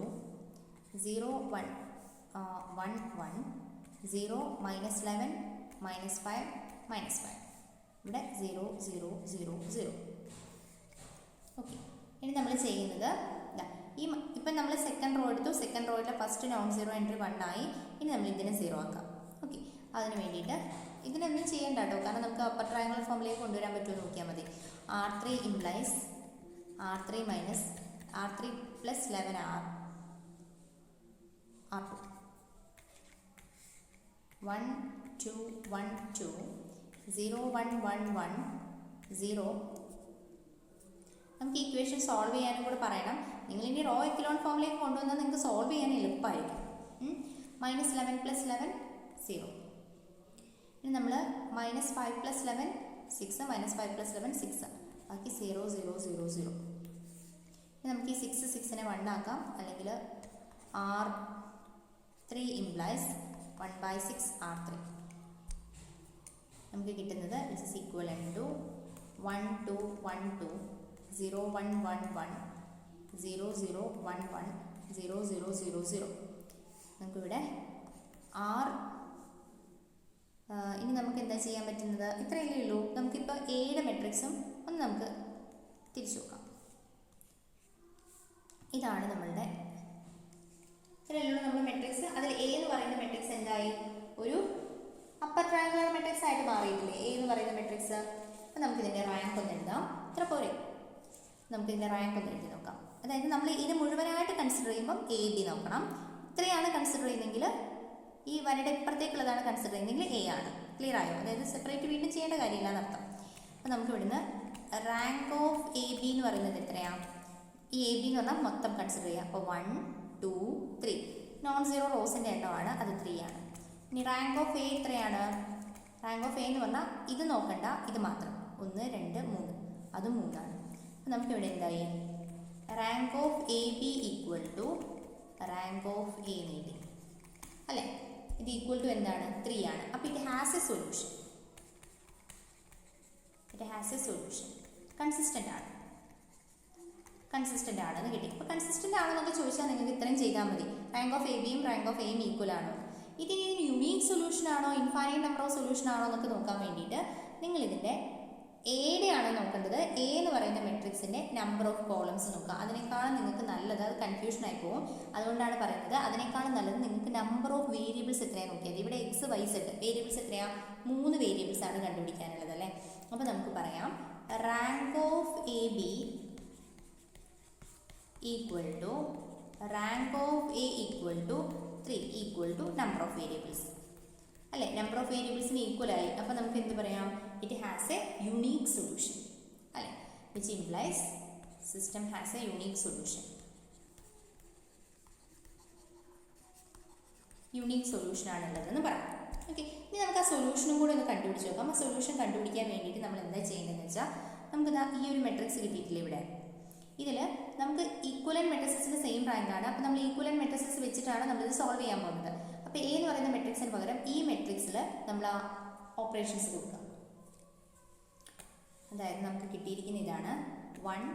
0 1 1 1 0 minus 11 minus 5 minus 5. ഇവിടെ 0 0 0 0. ഓക്കെ, ഇനി നമ്മൾ ചെയ്യുന്നത് ഇപ്പം നമ്മൾ സെക്കൻഡ് റോ എടുത്തു. സെക്കൻഡ് റോയിലെ ഫസ്റ്റ് നോൺ സീറോ എൻട്രി 1 ആയി. ഇനി നമ്മൾ ഇതിനെ 0 ആക്കാം. ഓക്കെ, അതിന് വേണ്ടിയിട്ട് ഇതിനൊന്നും ചെയ്യേണ്ട കേട്ടോ, കാരണം നമുക്ക് അപ്പർ ട്രയാങ്കുലർ ഫോമിലേക്ക് കൊണ്ടുവരാൻ പറ്റുമെന്ന് നോക്കിയാൽ മതി. R3 implies R3 minus R3 plus 11 R2 1 2 1 2 0 1 1 1 0. നമുക്ക് ഇക്വേഷൻ സോൾവ് ചെയ്യാനും കൂടെ പറയണം. നിങ്ങൾ ഇനി റോ എക്കലോൺ ഫോമിലേക്ക് കൊണ്ടുവന്നാൽ നിങ്ങൾക്ക് സോൾവ് ചെയ്യാൻ എളുപ്പമായിരിക്കും. -11 + 11 0. ഇനി നമ്മൾ -5 + 11 6, -5 + 11 6, ബാക്കി 0 0 0 0. ഇനി നമുക്ക് ഈ 6നെ 1 ആക്കാം, അല്ലെങ്കിൽ R3 ഇംപ്ലൈസ് 1/6 R3. നമുക്ക് കിട്ടുന്നത് ദിസ് ഈസ് ഈക്വലൻ്റ് ടു 1 2 1 2 0 1 1 1 0 0 1 1 0 0 0 0. നമുക്കിവിടെ ഇനി നമുക്ക് എന്താ ചെയ്യാൻ പറ്റുന്നത്? ഇത്രയല്ലേ ഉള്ളൂ. നമുക്കിപ്പോൾ എയുടെ മെട്രിക്സും ഒന്ന് നമുക്ക് തിരിച്ചു നോക്കാം. ഇതാണ് നമ്മളുടെ ഇത്രയല്ലേ ഉള്ളൂ നമ്മുടെ മെട്രിക്സ്. അതിൽ എ എന്ന് പറയുന്ന മെട്രിക്സ് എന്തായി? ഒരു അപ്പർ ട്രയാങ്കുലർ മെട്രിക്സ് ആയിട്ട് മാറിയിട്ടില്ലേ എ എന്ന് പറയുന്ന മെട്രിക്സ്? അപ്പം നമുക്കിതിൻ്റെ റാങ്ക് ഒന്ന് എഴുതാം. ഇത്ര പോരെ? നമുക്കിതിൻ്റെ റാങ്ക് ഒന്ന് എഴുതി നോക്കാം. അതായത് നമ്മൾ ഇത് മുഴുവനായിട്ട് കൺസിഡർ ചെയ്യുമ്പം AB നോക്കണം. ഇത്രയാണ് കൺസിഡർ ചെയ്യുന്നതെങ്കിൽ ഈ വരയുടെ ഇപ്പുറത്തേക്കുള്ളതാണ് കൺസിഡർ ചെയ്യുന്നതെങ്കിൽ A ആണ്. ക്ലിയർ ആയോ? അതായത് സെപ്പറേറ്റ് വീണ്ടും ചെയ്യേണ്ട കാര്യമില്ല എന്നർത്ഥം. അപ്പം നമുക്ക് ഇവിടുന്ന് റാങ്ക് ഓഫ് AB എന്ന് പറയുന്നത് എത്രയാണ്? ഈ AB എന്ന് പറഞ്ഞാൽ മൊത്തം കൺസിഡർ ചെയ്യുക. അപ്പോൾ 1 2 3 നോൺ സീറോ റോസിൻ്റെ എണ്ണമാണ്, അത് 3 ആണ്. ഇനി റാങ്ക് ഓഫ് A എത്രയാണ്? റാങ്ക് ഓഫ് A എന്ന് പറഞ്ഞാൽ ഇത് നോക്കണ്ട, ഇത് മാത്രം 1 2 3, അതും 3 ആണ്. അപ്പം നമുക്കിവിടെ എന്തായി? Rank of AB equal to rank of A നേടി അല്ലേ? ഇത് ഈക്വൽ ടു എന്താണ്? 3 ആണ്. അപ്പോൾ it has A solution. Consistent ആണെന്ന് കിട്ടി. അപ്പോൾ കൺസിസ്റ്റൻ്റ് ആണെന്നൊക്കെ ചോദിച്ചാൽ നിങ്ങൾക്ക് ഇത്രയും ചെയ്താൽ മതി. റാങ്ക് ഓഫ് ABയും റാങ്ക് ഓഫ് Aയും ഈക്വൽ ആണോ? ഇതിന് യുണീക്ക് സൊല്യൂഷൻ ആണോ ഇൻഫൈനൈറ്റ് നമ്പർ ഓഫ് സൊല്യൂഷൻ ആണോ എന്നൊക്കെ നോക്കാൻ വേണ്ടിയിട്ട് നിങ്ങൾ ഇതിൻ്റെ എയുടെ ആണ് നോക്കേണ്ടത്. എ എന്ന് പറയുന്ന മെട്രിക്സിൻ്റെ നമ്പർ ഓഫ് കോളംസ് നോക്കുക. അതിനേക്കാളും നിങ്ങൾക്ക് നല്ലത്, അത് കൺഫ്യൂഷൻ ആയി പോകും, അതുകൊണ്ടാണ് പറയുന്നത്. അതിനേക്കാളും നല്ലത് നിങ്ങൾക്ക് നമ്പർ ഓഫ് വേരിയബിൾസ് എത്രയാണ് നോക്കിയത്. ഇവിടെ X Y Z വേരിയബിൾസ് എത്രയാണ്? 3 വേരിയബിൾസ് ആണ് കണ്ടുപിടിക്കാനുള്ളത് അല്ലേ? അപ്പോൾ നമുക്ക് പറയാം rank of AB equal to rank of A equal to 3 equal to number of variables അല്ലേ? നമ്പർ ഓഫ് വേരിയബിൾസിന് ഈക്വൽ ആയി. അപ്പോൾ നമുക്ക് എന്ത് പറയാം? It has a unique solution അല്ലേ? Which implies system has a unique solution. Unique solution ആണുള്ളതെന്ന് പറയാം. ഓക്കെ, ഇനി നമുക്ക് ആ സൊല്യൂഷനും കൂടെ ഒന്ന് കണ്ടുപിടിച്ച് നോക്കാം. ആ സൊല്യൂഷൻ കണ്ടുപിടിക്കാൻ വേണ്ടിയിട്ട് നമ്മൾ എന്താ ചെയ്യുന്നതെന്ന് വെച്ചാൽ, നമുക്ക് ഈ ഒരു മെട്രിക്സ് കിട്ടിയിട്ടില്ല ഇവിടെ. ഇതിൽ നമുക്ക് ഈക്വലൻ്റ് മെട്രിക്സിന് സെയിം റാങ്ക് ആണ്. അപ്പോൾ നമ്മൾ ഈക്വലൻ്റ് മെട്രിക്സ് വെച്ചിട്ടാണ് നമ്മളിത് സോൾവ് ചെയ്യാൻ പോകുന്നത്. അപ്പോൾ A എന്ന് പറയുന്ന മെട്രിക്സിന് പകരം ഈ മെട്രിക്സിൽ നമ്മൾ ആ ഓപ്പറേഷൻസ് കൊടുക്കുക. അതായത് നമുക്ക് കിട്ടിയിരിക്കുന്ന ഇതാണ് 1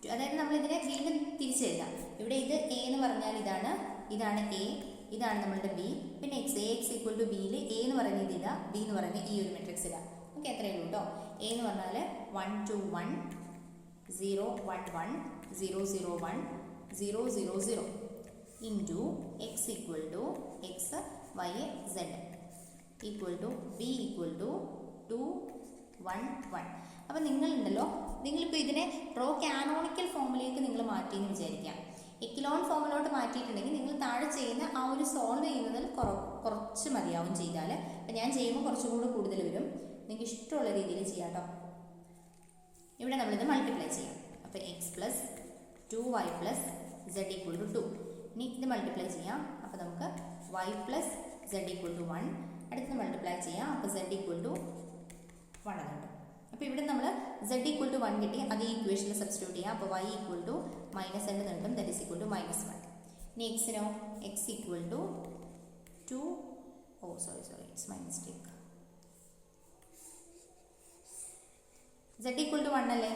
2. അതായത് നമ്മളിതിനെ വീണ്ടും തിരിച്ചെഴുതാം. ഇവിടെ ഇത് A എന്ന് പറഞ്ഞാൽ ഇതാണ് A, ഇതാണ് നമ്മളുടെ B. പിന്നെ X ഈക്വൽ ടു Bയിൽ A എന്ന് പറയുന്നത് ഇതാ, B എന്ന് പറയുന്നത് ഈ ഒരു മെട്രിക്സ് ഇതാ. ഓക്കെ, എത്രയേ ഉള്ളൂ കേട്ടോ. A എന്ന് പറഞ്ഞാൽ 1 2 1 0 1 1 0 0 1 0 0 0 into X equal to X Y Z equal to B equal to 2 1 1. അപ്പോൾ നിങ്ങളുണ്ടല്ലോ, നിങ്ങളിപ്പോൾ ഇതിനെ റോ കാനോണിക്കൽ ഫോമിലേക്ക് നിങ്ങൾ മാറ്റിയെന്ന് വിചാരിക്കാം. എക്കിലോൺ ഫോമിലോട്ട് മാറ്റിയിട്ടുണ്ടെങ്കിൽ നിങ്ങൾ താഴെ ചെയ്യുന്ന ആ ഒരു സോൾവ് ചെയ്യുന്നതിൽ കുറച്ച് മതിയാവും ചെയ്താൽ. അപ്പം ഞാൻ ചെയ്യുമ്പോൾ കുറച്ചും കൂടി കൂടുതൽ വരും. നിങ്ങൾക്ക് ഇഷ്ടമുള്ള രീതിയിൽ ചെയ്യാം കേട്ടോ. ഇവിടെ നമ്മളിത് മൾട്ടിപ്ലൈ ചെയ്യാം. അപ്പോൾ X + 2y + Z equal to 2. ഇനി ഇത് മൾട്ടിപ്ലൈ ചെയ്യാം. അപ്പോൾ നമുക്ക് y + Z ഈക്വൽ ടു 1. അടുത്ത് മൾട്ടിപ്ലൈ ചെയ്യാം. അപ്പോൾ Z ഈക്വൽ ടു 1 അതുണ്ട്. അപ്പോൾ ഇവിടെ നമ്മൾ Z ഈക്വൽ ടു 1 കിട്ടി. അത് ഈ ഇക്വേഷനിൽ സബ്സ്റ്റിറ്റ്യൂട്ട് ചെയ്യാം. അപ്പോൾ y ഈക്വൽ ടു -2 കിട്ടും, ദാറ്റ് ഈസ് ഈക്വൽ ടു -1. ഇനി എക്സിനോ X equal to 2. Sorry it's my mistake. Z equal to 1 അല്ലേ?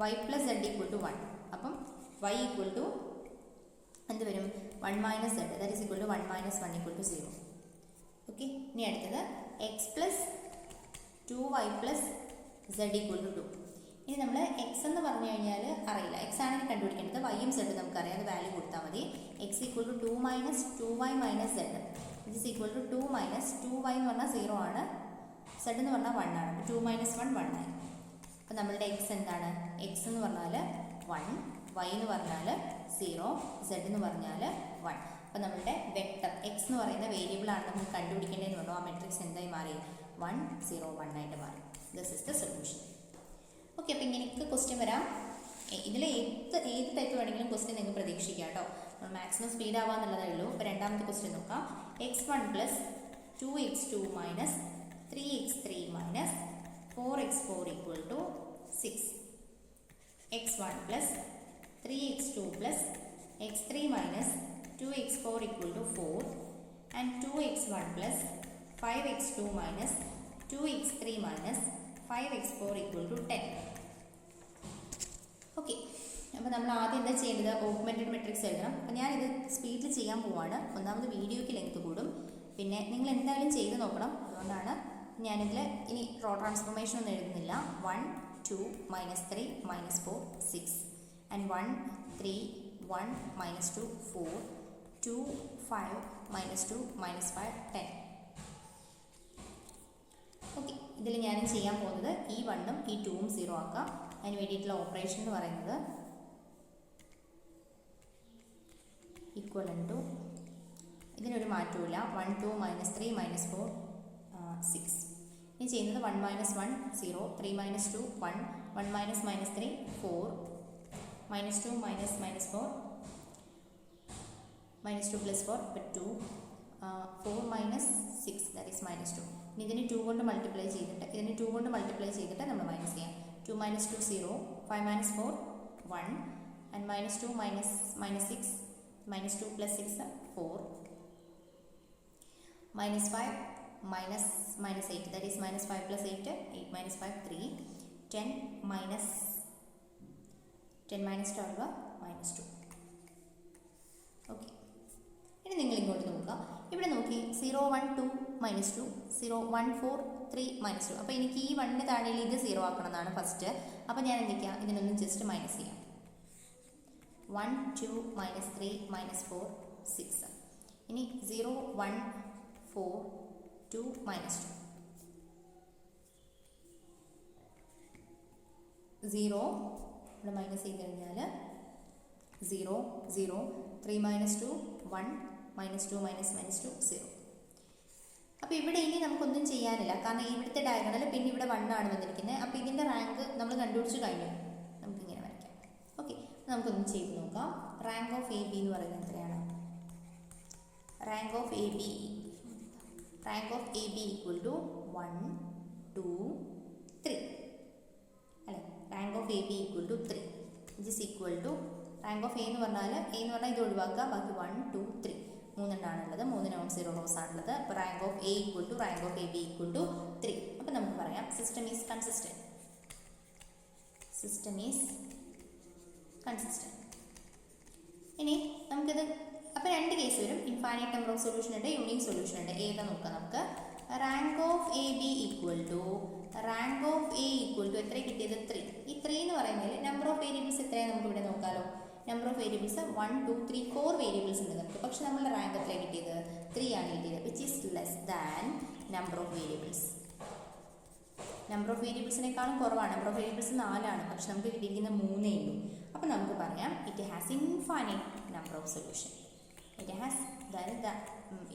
y + Z equal to 1. അപ്പം y ഈക്വൽ ടു എന്ത് വരും? 1 - Z, that is equal to 1 - 1 equal to 0. Okay, ഇനി അടുത്തത് X + 2y + Z equal to 2. ഇനി നമ്മൾ X എന്ന് പറഞ്ഞു കഴിഞ്ഞാൽ അറിയില്ല, X ആണ് കണ്ടുപിടിക്കേണ്ടത്. Y യും Z നമുക്കറിയാം, അത് വാല്യൂ കൊടുത്താൽ മതി. X equal to 2 - 2y - Z. Which is equal to 2 minus 2y എന്ന് പറഞ്ഞാൽ 0 ആണ്, z എന്ന് പറഞ്ഞാൽ 1 ആണ്. 2 മൈനസ് 1 1 ആയി. അപ്പോൾ നമ്മളുടെ എക്സ് എന്താണ്? എക്സ് എന്ന് പറഞ്ഞാൽ 1, y എന്ന് പറഞ്ഞാൽ 0, z എന്ന് പറഞ്ഞാൽ 1. അപ്പോൾ നമ്മളുടെ വെക്ടർ എക്സ് എന്ന് പറയുന്ന വേരിയബിൾ ആണ് നമുക്ക് കണ്ടുപിടിക്കേണ്ടതെന്ന് പറഞ്ഞു. ആ മെട്രിക്സ് എന്തായി മാറി? 1 0 1 ആയിട്ട് മാറി. This is the solution. Okay, അപ്പോൾ ഇങ്ങനെയൊക്കെ ക്വസ്റ്റ്യൻ വരാം. ഇതിൽ ഏത് ടൈപ്പ് വേണമെങ്കിലും ക്വസ്റ്റ്യൻ നിങ്ങൾക്ക് പ്രതീക്ഷിക്കാം കേട്ടോ. നമ്മൾ മാക്സിമം സ്പീഡ് ആവാന്നുള്ളതേ ഉള്ളൂ. അപ്പോൾ രണ്ടാമത്തെ ക്വസ്റ്റ്യൻ നോക്കാം. x1 plus 2x2 minus 3x3 minus 4x4 equal to 6. x1 plus 3x2 plus x3 minus 2x4 equal to 4 and 2x1 plus 5x2 minus 2x3 minus 5x4 equal to 10. Okay, അപ്പോൾ നമ്മൾ ആദ്യം എന്താ ചെയ്യേണ്ടത്? Augmented matrix എഴുതണം. അപ്പോൾ ഞാനിത് സ്പീഡിൽ ചെയ്യാൻ പോവാണ്. ഒന്നാമത് വീഡിയോയ്ക്ക് ലെങ്ത് കൂടും, പിന്നെ നിങ്ങൾ എന്തായാലും ചെയ്ത് നോക്കണം. അതുകൊണ്ടാണ് ഞാനിതിൽ ഇനി റോ ട്രാൻസ്ഫോർമേഷൻ ഒന്നും എഴുതുന്നില്ല. 1 2 minus 3 minus 4 6 and 1 3 1 minus 2 4 2 5 minus 2 minus 5 10. Okay, ഇതിൽ ഞാനും ചെയ്യാൻ പോകുന്നത് ഈ 1ഉം ഈ 2ഉം 0 ആക്കാം. അതിന് വേണ്ടിയിട്ടുള്ള ഓപ്പറേഷൻ എന്ന് പറയുന്നത് ഈക്വലൻ ടു, ഇതിനൊരു മാറ്റമില്ല, 1 2 മൈനസ് 3 മൈനസ് 4 6. ഇനി ചെയ്യുന്നത് 1 minus 1 0, 3 minus 2 1, 1 minus minus 3 4, minus 2 minus minus 4 minus 2 plus 4 ഇപ്പോൾ 2, 4 മൈനസ് 6 ദാറ്റ് ഈസ് മൈനസ് 2. ഇനി ഇതിന് 2 കൊണ്ട് മൾട്ടിപ്ലൈ ചെയ്തിട്ട് നമ്മൾ മൈനസ് ചെയ്യാം. 2 minus 2 0, 5 minus 4 1 and minus 2 minus 6 minus 2 plus 6 4 minus 5 minus 8 that is minus 5 plus 8 8 minus 5 3 10 minus 12 minus 2. Okay, ഇനി നിങ്ങൾ ഇങ്ങോട്ട് നോക്കുക. ഇവിടെ നോക്കി 0 1 2 മൈനസ് 2 0 1 4 3 മൈനസ് 2. അപ്പോൾ എനിക്ക് ഈ 1ന് താഴെ ഇത് 0 ആക്കണം എന്നാണ് ഫസ്റ്റ്. അപ്പോൾ ഞാൻ എന്തൊക്കെയാ ഇതിനൊന്നും ജസ്റ്റ് മൈനസ് ചെയ്യാം. 1 2 മൈനസ് 3 മൈനസ് 4 6. ഇനി 0 1 4 2 മൈനസ് 2 0 ഇവിടെ മൈനസ് ചെയ്ത് കഴിഞ്ഞാൽ 0 0 3 മൈനസ് 2 1 മൈനസ് 2 മൈനസ് 2 0. അപ്പോൾ ഇവിടെ ഇനി നമുക്കൊന്നും ചെയ്യാനില്ല, കാരണം ഇവിടുത്തെ ഡയഗണൽ പിന്നെ ഇവിടെ 1 ആണ് വന്നിരിക്കുന്നത്. അപ്പോൾ ഇതിൻ്റെ റാങ്ക് നമ്മൾ കണ്ടുപിടിച്ച് കഴിഞ്ഞു. നമുക്കിങ്ങനെ വരയ്ക്കാം. ഓക്കെ, നമുക്കൊന്ന് ചെയ്ത് നോക്കാം. റാങ്ക് ഓഫ് എ ബി എന്ന് പറയുന്നത് എത്രയാണ്? Rank of A B equal to 1 2 3 അല്ലേ? Rank of A B equal to 3 which is equal to rank of A എന്ന് പറഞ്ഞാൽ ഇത് ഒഴിവാക്കുക, ബാക്കി 1 2 3 3 3 നോൺ സീറോ റോസ് ആണുള്ളത്. അപ്പോൾ rank of A equal to rank of A B equal to 3. അപ്പോൾ നമുക്ക് പറയാം സിസ്റ്റം ഈസ് കൺസിസ്റ്റൻറ്റ്. ഇനി നമുക്കിത് അപ്പോൾ 2 കേസ് വരും. ഇൻഫൈനൈറ്റ് നമ്പർ ഓഫ് സൊല്യൂഷൻ ഉണ്ട്, യൂണിക് സൊല്യൂഷൻ ഉണ്ട്. ഏതാ നോക്കാം നമുക്ക്. Rank of A B equal to എത്ര കിട്ടിയത്? 3. ഈ 3 എന്ന് പറയുന്നതിൽ നമ്പർ ഓഫ് വേരിയബിൾസ് എത്രയാണ് നമുക്ക് ഇവിടെ നോക്കാമല്ലോ. നമ്പർ ഓഫ് വേരിയബിൾസ് 1 2 3 4 വേരിയബിൾസ് ഉണ്ട് നമുക്ക്. പക്ഷെ നമ്മളുടെ റാങ്ക് എത്രയാണ് കിട്ടിയത്? 3 ആണ് കിട്ടിയത്, which is less than number of variables. Number of വേരിയബിൾസിനേക്കാളും കുറവാണ്. നമ്പർ ഓഫ് വേരിയബിൾസ് 4 ആണ്, പക്ഷെ നമുക്ക് കിട്ടിയിരിക്കുന്ന 3 ഉള്ളൂ. അപ്പോൾ നമുക്ക് പറയാം it has infinite number of solution. അതായത്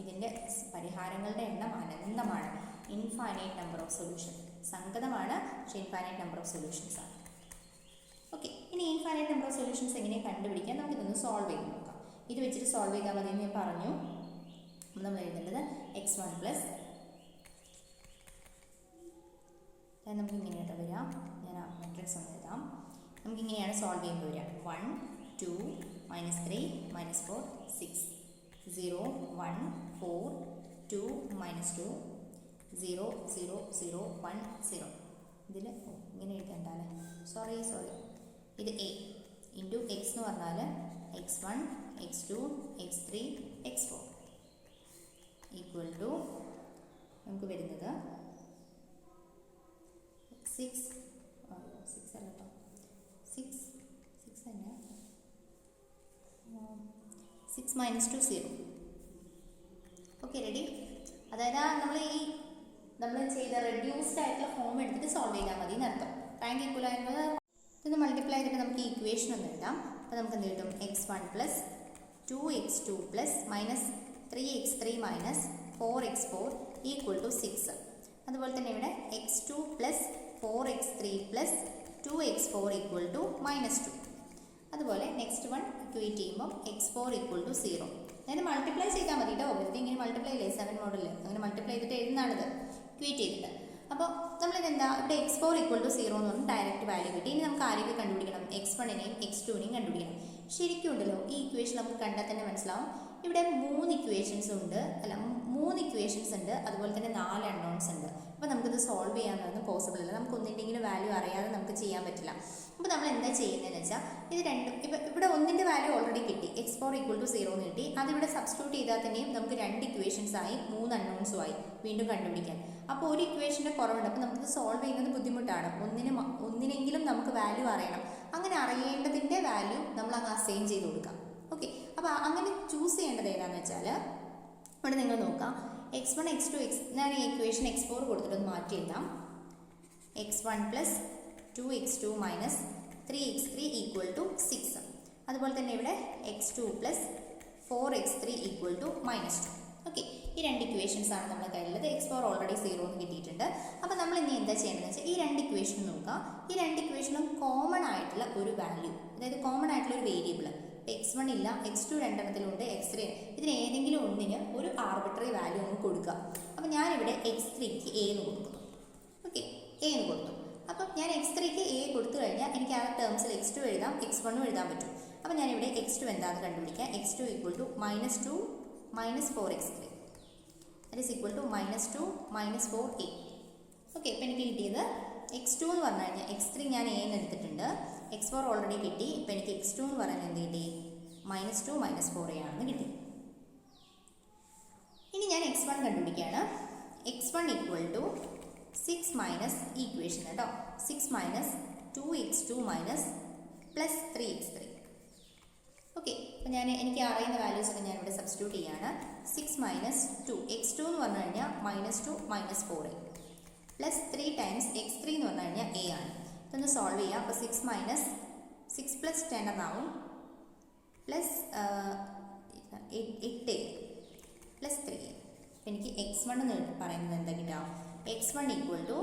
ഇതിൻ്റെ പരിഹാരങ്ങളുടെ എണ്ണം അനന്തമാണ്. ഇൻഫൈനൈറ്റ് നമ്പർ ഓഫ് സൊല്യൂഷൻ, സംഗതമാണ്, പക്ഷേ ഇൻഫൈനൈറ്റ് നമ്പർ ഓഫ് സൊല്യൂഷൻസ് ആണ്. ഓക്കെ, ഇനി ഇൻഫൈനൈറ്റ് നമ്പർ ഓഫ് സൊല്യൂഷൻസ് എങ്ങനെ കണ്ടുപിടിക്കാം? നമുക്കിതൊന്ന് സോൾവ് ചെയ്ത് നോക്കാം. ഇത് വെച്ചിട്ട് സോൾവ് ചെയ്താൽ മതി എന്ന് ഞാൻ പറഞ്ഞു. നമ്മൾ എഴുതേണ്ടത് x1 പ്ലസ് നമുക്ക് ഇങ്ങനെയായിട്ട് വരാം. ഞാൻ ആ മെട്രിക്സ് ഒന്ന് എഴുതാം. നമുക്കിങ്ങനെയാണ് സോൾവ് ചെയ്യുമ്പോൾ വരിക. 1 2 മൈനസ് 3 മൈനസ് 4 6 0 1 4 2 മൈനസ് 2 0 0 0 1 0. ഇതിൽ ഇങ്ങനെ എഴുതണ്ടല്ലേ, സോറി ഇത് എ ഇൻറ്റു എക്സ് എന്ന് പറഞ്ഞാൽ x1 x2 x3 x4 equal to നമുക്ക് വരുന്നത് 6 അല്ല കേട്ടോ 6 തന്നെ 6 മൈനസ് 2 0. Okay, okay, ready? അതായത് നമ്മൾ ചെയ്ത റെഡ്യൂസ്ഡ് ആയിട്ടുള്ള ഫോം എടുത്തിട്ട് സോൾവ് ചെയ്താൽ മതി എന്നർത്ഥം. റാങ്ക് ഈക്വൽ ആയിരുന്നത് ഇതൊന്ന് മൾട്ടിപ്ലൈ ചെയ്തിട്ട് നമുക്ക് ഈ ഇക്വേഷൻ ഒന്ന് എഴുതാം. അപ്പോൾ നമുക്ക് എന്ത് കിട്ടും? x1 plus 2x2 plus minus 3x3 minus 4x4 equal to 6. അതുപോലെ തന്നെ ഇവിടെ x2 plus 4x3 plus 2x4 equal to -2. അതുപോലെ നെക്സ്റ്റ് വൺ ഇക്വേറ്റ് ചെയ്യുമ്പോൾ x4 ഈക്വൽ ടു 0. അതായത് മൾട്ടിപ്ലൈ ചെയ്താൽ മതി കേട്ടോ. വെറുതെ ഇങ്ങനെ മൾട്ടിപ്ലൈ ഇല്ലേ 7 മോഡലിൽ, അങ്ങനെ മൾട്ടിപ്ലൈ ചെയ്തിട്ട് എഴുതുന്നതാണിത്, ഇക്വേറ്റ് ചെയ്തിട്ട്. അപ്പോൾ നമ്മളിതെന്താ ഇവിടെ x4 ഈക്വൽ ടു 0 എന്ന് പറഞ്ഞാൽ ഡയറക്റ്റ് വാല്യൂ കിട്ടി. ഇനി നമുക്ക് ആരെയൊക്കെ കണ്ടുപിടിക്കണം? x1നെയും x2നെയും കണ്ടുപിടിക്കണം. ശരിക്കും ഉണ്ടല്ലോ ഈ ഇക്വേഷൻ നമുക്ക് കണ്ടാൽ തന്നെ മനസ്സിലാവും. ഇവിടെ 3 ഇക്വേഷൻസ് ഉണ്ട്, അതുപോലെ തന്നെ 4 അൺനോൺസ് ഉണ്ട്. അപ്പോൾ നമുക്കിത് സോൾവ് ചെയ്യാനൊന്നും പോസിബിൾ അല്ല. നമുക്ക് ഒന്നിൻ്റെങ്കിലും വാല്യൂ അറിയാതെ നമുക്ക് ചെയ്യാൻ പറ്റില്ല. അപ്പോൾ നമ്മൾ എന്താ ചെയ്യുന്നതെന്ന് വെച്ചാൽ ഇത് രണ്ടും ഇവിടെ ഒന്നിൻ്റെ വാല്യൂ ഓൾറെഡി കിട്ടി, x4 ഈക്വൽ ടു 0 എന്ന് കിട്ടി. അതിവിടെ സബ്സ്റ്റിറ്റ്യൂട്ട് ചെയ്താൽ തന്നെയും നമുക്ക് 2 ഇക്വേഷൻസ് ആയി, 3 അൺനോൺസും ആയി വീണ്ടും കണ്ടുപിടിക്കാൻ. അപ്പോൾ ഒരു ഇക്വേഷൻ്റെ കുറവുണ്ട്. അപ്പോൾ നമുക്കിത് സോൾവ് ചെയ്യുന്നത് ബുദ്ധിമുട്ടാണ്. ഒന്നിനെങ്കിലും നമുക്ക് വാല്യൂ അറിയണം. അങ്ങനെ അറിയേണ്ടതിൻ്റെ വാല്യൂ നമ്മൾ അങ്ങ് അസൈൻ ചെയ്ത് കൊടുക്കാം. ഓക്കെ, അപ്പോൾ അങ്ങനെ ചൂസ് ചെയ്യേണ്ടത് ഏതാണെന്ന് വെച്ചാൽ ഇവിടെ നിങ്ങൾ നോക്കാം, x1 x2 ഞാൻ ഈ ഇക്വേഷൻ x4 കൊടുത്തിട്ടൊന്ന് മാറ്റി എഴുതാം. x1 plus 2x2 minus 3x3 equal to 6. അതുപോലെ തന്നെ ഇവിടെ x2 plus 4x3 equal to -2. Okay, ഈ 2 ഇക്വേഷൻസ് ആണ് നമ്മുടെ കയ്യിലുള്ളത്. x4 ഓൾറെഡി 0 എന്ന് കിട്ടിയിട്ടുണ്ട്. അപ്പോൾ നമ്മൾ ഇനി എന്താ ചെയ്യേണ്ടതെന്ന് വെച്ചാൽ ഈ 2 ഇക്വേഷൻ നോക്കാം. ഈ 2 ഇക്വേഷനും കോമൺ ആയിട്ടുള്ള ഒരു വാല്യൂ, അതായത് കോമൺ ആയിട്ടുള്ള ഒരു വേരിയബിൾ, x1 ഇല്ല, x2 രണ്ടെണ്ണത്തിലുണ്ട്, x3, ഇതിന് ഏതെങ്കിലും ഒന്നിന് ഒരു ആർബിട്രറി വാല്യൂ ഒന്ന് കൊടുക്കുക. അപ്പോൾ ഞാനിവിടെ x3ക്ക് a എന്ന് കൊടുക്കുന്നു. ഓക്കെ, a എന്ന് കൊടുത്തു. അപ്പം ഞാൻ x3ക്ക് a കൊടുത്തു കഴിഞ്ഞാൽ എനിക്ക് ആ ടേംസിൽ x2 എഴുതാം, x1 എഴുതാൻ പറ്റും. അപ്പോൾ ഞാനിവിടെ x2 എന്താണെന്ന് കണ്ടുപിടിക്കാം. x2 equal to -2 minus 4x3 that is equal to -2 minus 4a. ഓക്കെ, ഇപ്പോൾ എനിക്ക് കിട്ടിയത് x2 എന്ന് പറഞ്ഞു കഴിഞ്ഞാൽ x3 ഞാൻ a എന്ന് എടുത്തിട്ടുണ്ട്, x4 ഓൾറെഡി കിട്ടി. ഇപ്പോൾ എനിക്ക് x2 എന്ന് പറയുന്നത് എന്ത് കിട്ടി? -2 മൈനസ് 4a ആണെന്ന് കിട്ടി. ഇനി ഞാൻ x1 കണ്ടുപിടിക്കുകയാണ്. x1 equal to 6 minus equation കേട്ടോ, 6 minus 2x2 minus plus 3x3. Okay, അപ്പോൾ എനിക്ക് അറിയുന്ന വാല്യൂസ് ഒക്കെ ഞാൻ ഇവിടെ സബ്സ്റ്റിറ്റ്യൂട്ട് ചെയ്യുകയാണ്. 6 മൈനസ് 2 x2 എന്ന് പറഞ്ഞു കഴിഞ്ഞാൽ -2 minus 4a plus 3 times x3 എന്ന് പറഞ്ഞു കഴിഞ്ഞാൽ a ആണ്. ഇതൊന്ന് സോൾവ് ചെയ്യാം. അപ്പോൾ 6 പ്ലസ് 10 എന്നാവും, പ്ലസ് 8a പ്ലസ് 3a. അപ്പോൾ എനിക്ക് x1 എന്ന് പറയുന്നത് എന്താ കിട്ടുക? x1 ഈക്വൽ ടു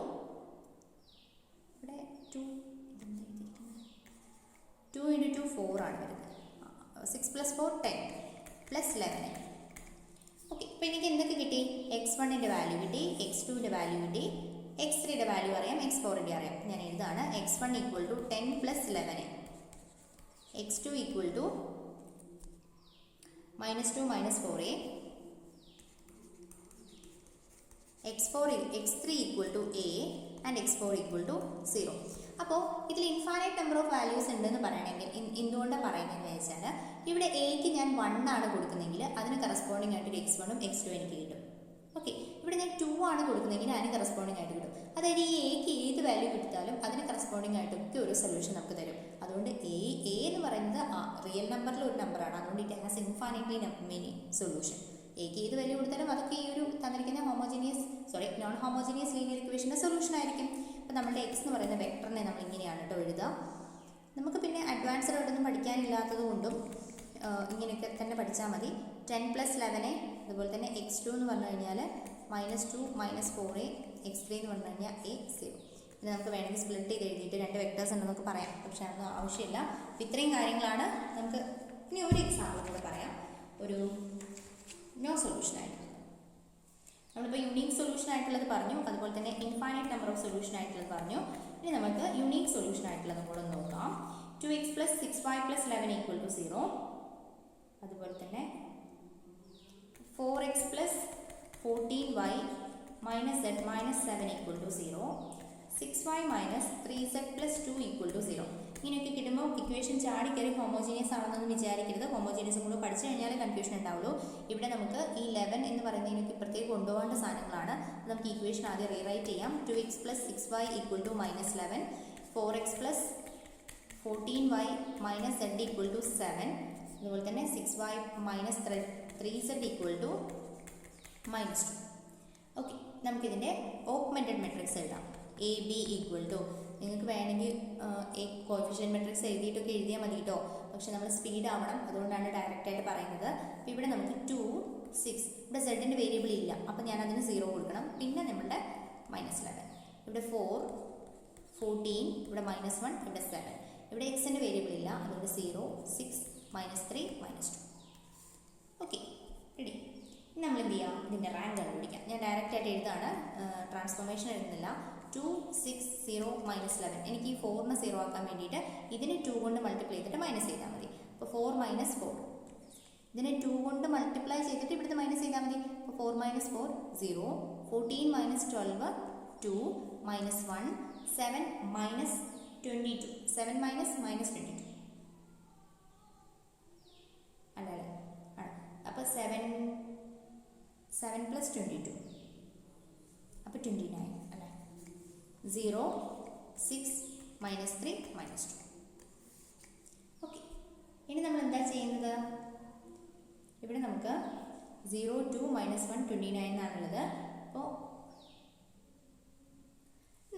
ഇവിടെ 2 × 2 4 ആണ് വരുന്നത്. 6 പ്ലസ് 4 10 പ്ലസ് 11. ഓക്കെ, അപ്പോൾ എനിക്ക് എന്തൊക്കെ കിട്ടി? x1ൻ്റെ വാല്യൂ കിട്ടി, x2ൻ്റെ വാല്യൂ കിട്ടി, x3യുടെ വാല്യൂ അറിയാം, x4ൻ്റെ അറിയാം. ഞാൻ എഴുതാണ് x1 equal to 10 plus 11, x2 equal to -2 minus 4a, x3 equal to a and x4 equal to 0. അപ്പോൾ ഇതിൽ ഇൻഫൈനൈറ്റ് നമ്പർ ഓഫ് വാല്യൂസ് ഉണ്ടെന്ന് പറയണമെങ്കിൽ എന്തുകൊണ്ടാണ് പറയുന്നതെന്ന് വെച്ചാൽ ഇവിടെ എക്ക് ഞാൻ 1 ആണ് കൊടുക്കുന്നതെങ്കിൽ അതിന് കറസ്പോണ്ടിങ് ആയിട്ട് ഒരു x1ഉം x2 എനിക്ക് കിട്ടും. ഓക്കെ, ഇവിടെ ഞാൻ 2 ആണ് കൊടുക്കുന്നതെങ്കിൽ അതിന് കറസ്പോണ്ടിങ് ആയിട്ട് കിട്ടും. അതായത് ഈ എക്ക് ഏത് വാല്യൂ കിട്ടാലും അതിന് കറസ്പോണ്ടിങ് ആയിട്ടൊക്കെ ഒരു സൊല്യൂഷൻ നമുക്ക് തരും. അതുകൊണ്ട് എ എന്ന് പറയുന്നത് റിയൽ നമ്പറിൽ ഒരു നമ്പറാണ്. അതുകൊണ്ട് it has infinitely many solution. എക്ക് ഏത് വാല്യൂ കൊടുത്താലും അതൊക്കെ ഈ ഒരു തന്നിരിക്കുന്ന നോൺ ഹോമോജീനിയസ് ലീനിയർ ഇക്വേഷൻ്റെ സൊല്യൂഷൻ ആയിരിക്കും. അപ്പോൾ നമ്മുടെ x എന്ന് പറയുന്ന വെക്ടറിനെ നമ്മൾ ഇങ്ങനെയാണ് കേട്ടോ എഴുതുക. നമുക്ക് പിന്നെ അഡ്വാൻസ്ഡ് ആയിട്ടൊന്നും പഠിക്കാനില്ലാത്തത് കൊണ്ടും ഇങ്ങനെയൊക്കെ തന്നെ പഠിച്ചാൽ മതി. 10 പ്ലസ് 11, അതുപോലെ തന്നെ x2 എന്ന് പറഞ്ഞു കഴിഞ്ഞാൽ -2 മൈനസ് 4a, x3 എന്ന് പറഞ്ഞു കഴിഞ്ഞാൽ a 0. പിന്നെ നമുക്ക് വേണമെങ്കിൽ സ്പ്ലിറ്റ് ചെയ്ത് എഴുതിയിട്ട് 2 വെക്ടേഴ്സ് ഉണ്ടെന്ന് നമുക്ക് പറയാം, പക്ഷേ അതൊന്നും ആവശ്യമില്ല. അപ്പോൾ ഇത്രയും കാര്യങ്ങളാണ് നമുക്ക്. ഇനി ഒരു എക്സാമ്പിൾ കൂടെ പറയാം, ഒരു നോ സൊല്യൂഷൻ ആയിട്ടുള്ളത്. നമ്മളിപ്പോൾ യുണീക്ക് സൊല്യൂഷൻ ആയിട്ടുള്ളത് പറഞ്ഞു, അതുപോലെ തന്നെ ഇൻഫൈനൈറ്റ് നമ്പർ ഓഫ് സൊല്യൂഷൻ ആയിട്ടുള്ളത് പറഞ്ഞു. ഇനി നമുക്ക് യുണീക്ക് സൊല്യൂഷൻ ആയിട്ടുള്ളത് കൂടെ നോക്കാം. 2x plus 6y plus 11 equal to 0. അതുപോലെ തന്നെ 4x plus 14y minus z minus 7 equal to 0. 6y minus 3z plus 2 equal to 0. ഇങ്ങനെയൊക്കെ കിട്ടുമ്പോൾ ഇക്വേഷൻ ചാടി കയറി ഹോമോജീനിയസ് ആണെന്നൊന്നും വിചാരിക്കരുത്. ഹോമോജീനിയസും കൂടെ പഠിച്ചു കഴിഞ്ഞാൽ കൺഫ്യൂഷൻ ഉണ്ടാവുള്ളൂ. ഇവിടെ നമുക്ക് ഈ 11 എന്ന് പറയുന്നതിനൊക്കെ ഇപ്പുറത്തേക്ക് കൊണ്ടുപോകേണ്ട സാധനങ്ങളാണ്. നമുക്ക് ഇക്വേഷൻ ആദ്യം റീറൈറ്റ് ചെയ്യാം. 2x plus 6y equal to -11, 4x plus 14y minus z equal to 7, അതുപോലെ തന്നെ 6y minus 3z equal to -2. Okay, നമുക്കിതിൻ്റെ ഓഗ്മെൻറ്റഡ് മെട്രിക്സ് എഴുതാം. എ ബി ഈക്വൽ ടു, നിങ്ങൾക്ക് വേണമെങ്കിൽ കോഎഫിഷ്യൻറ്റ് മെട്രിക്സ് എഴുതിയിട്ടൊക്കെ എഴുതിയാൽ മതി കേട്ടോ. പക്ഷെ നമ്മൾ സ്പീഡ് ആവണം, അതുകൊണ്ടാണ് ഡയറക്റ്റായിട്ട് പറയുന്നത്. അപ്പോൾ ഇവിടെ നമുക്ക് 2 6, ഇവിടെ സെഡിൻ്റെ വേരിയബിൾ ഇല്ല, അപ്പോൾ ഞാൻ അതിന് 0 കൊടുക്കണം. പിന്നെ നമ്മളുടെ -11, ഇവിടെ 4 14, ഇവിടെ -1, ഇവിടെ 7. ഇവിടെ എക്സിൻ്റെ വേരിയബിൾ ഇല്ല, അതുകൊണ്ട് 0 6 -3 -2. Okay, ready. ഇനി നമ്മൾ എന്ത് ചെയ്യാം, ഇതിൻ്റെ റാങ്ക് കണ്ടുപിടിക്കാം. ഞാൻ ഡയറക്റ്റായിട്ട് എഴുതാണ്, ട്രാൻസ്ഫോർമേഷൻ എഴുതുന്നില്ല. 2 6 0 -11. എനിക്ക് ഈ 4നെ 0 ആക്കാൻ വേണ്ടിയിട്ട് ഇതിനെ 2 കൊണ്ട് മൾട്ടിപ്ലൈ ചെയ്തിട്ട് മൈനസ് ചെയ്താൽ മതി. അപ്പോൾ 4 - 4, ഇതിനെ 2 കൊണ്ട് മൾട്ടിപ്ലൈ ചെയ്തിട്ട് ഇവിടുത്തെ മൈനസ് ചെയ്താൽ മതി. അപ്പോൾ 4 - 4 0, 14 - 12 2 -1, 7 -22, 7 -22 അല്ലേ? അപ്പോൾ 7 + 22, അപ്പോൾ 29 അല്ലേ? 0 6 -3 -2. ഓക്കെ, ഇനി നമ്മൾ എന്താ ചെയ്യുന്നത്, ഇവിടെ നമുക്ക് 0 2 -1 29 എന്നാണുള്ളത്. അപ്പോൾ